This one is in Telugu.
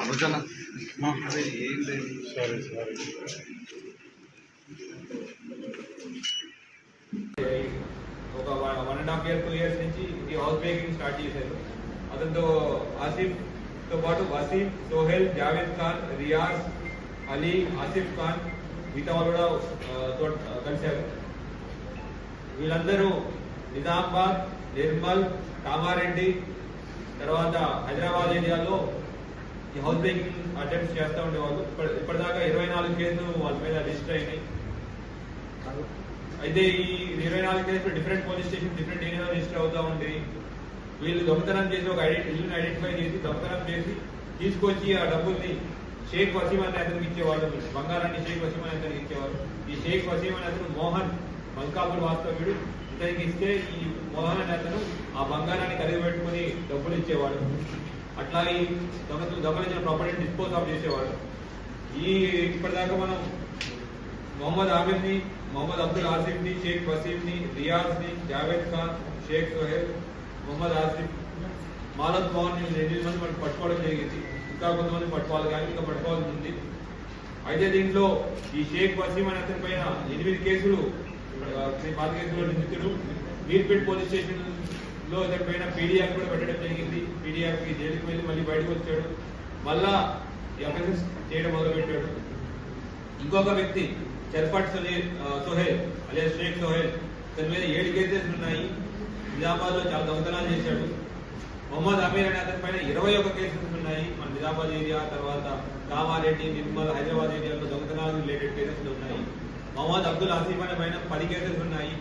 ఆలోచన అదే ఏం లేదు. సరే సరే. ఒక 1.5 year 2 years నుంచి ఈ హౌస్ బ్రేకింగ్ స్టార్ట్ చేశారు. అతనితో ఆసిఫ్తో పాటు వసీం, సోహెల్, జావేద్ ఖాన్, రియాజ్, అలీ, ఆసిఫ్ ఖాన్ మిగతా వాళ్ళు కూడా కలిశారు. వీళ్ళందరూ నిజామాబాద్, నిర్మల్, కామారెడ్డి తర్వాత హైదరాబాద్ ఏరియాలో ఈ హౌస్ బ్రేకింగ్ అటెంప్ట్స్ చేస్తూ ఉండేవాళ్ళు. ఇప్పటిదాకా 24 కేసులు వాళ్ళ మీద రిజిస్టర్ అయినాయి. అయితే ఈ 24 కేసులు డిఫరెంట్ పోలీస్ స్టేషన్ డిఫరెంట్ ఏరియాలో రిజిస్టర్ అవుతా ఉండేవి. వీళ్ళు దొంగతనం చేసి ఒక ఇల్లుని ఐడెంటిఫై చేసి దొంగతనం చేసి తీసుకొచ్చి ఆ డబ్బుల్ని షేక్ వసీం అనే అతనికి ఇచ్చేవాళ్ళు. బంగారాన్ని షేక్ వసీం అనే అతనికి ఇచ్చేవారు. ఈ షేక్ వసీం అనే అతను మోహన్ మల్కాపూర్ వాస్తవ్యుడు. ఇతనికి ఇస్తే ఈ మోహన్ అనే అతను ఆ బంగారాన్ని ఖరీదు పెట్టుకుని డబ్బులు ఇచ్చేవాడు. అట్లా ఈ దొంగలించిన ప్రాపర్టీని డిస్పోజ్ ఆఫ్ చేసేవాడు. ఇప్పటిదాకా మనం మొహమ్మద్ ఆమిర్ని, మొహమ్మద్ అబ్దుల్ ఆసిఫ్ని, షేక్ వసీంని, రియాజ్ని, జావేద్ ఖాన్, షేక్ సోహెల్, మొహమ్మద్ ఆసిఫ్, మాలత్ మోహన్ 8 మంది మనకు పట్టుకోవడం జరిగింది. ఇంకా కొంతమంది పట్టుకోవాలి కానీ ఇంకా పట్టుకోవాల్సి ఉంది. అయితే దీంట్లో ఈ షేక్ వసీం అనే అతని పైన 8 కేసులు పాత కేసులో నిందితుడు. మీర్పేట్ పోలీస్ స్టేషన్ లో ఇతని పైన పీడీఆర్ కూడా పెట్టడం జరిగింది. పీడీఆర్కి జైలుకి వెళ్ళి మళ్ళీ బయటకు వచ్చాడు. మళ్ళా ఈ అఫెన్సెస్ చేయడం మొదలుపెట్టాడు. ఇంకొక వ్యక్తి చర్పట్ సోహెల్ అలియా షేక్ సోహెల్, తన మీద 7 కేసెస్ ఉన్నాయి. నిజామాబాద్ లో చాలా దొంగతనాలు చేశాడు. మొహమ్మద్ అమీర్ అనే అతని పైన 21 కేసెస్ ఉన్నాయి. మన నిజామాబాద్ ఏరియా తర్వాత కామారెడ్డి, నిర్మల్, హైదరాబాద్ ఏరియాలో దొంగతనాలు రిలేటెడ్ కేసెస్ ఉన్నాయి. మొహమ్మద్ అబ్దుల్ ఆసిఫ్ అనే పైన 10 కేసెస్ ఉన్నాయి.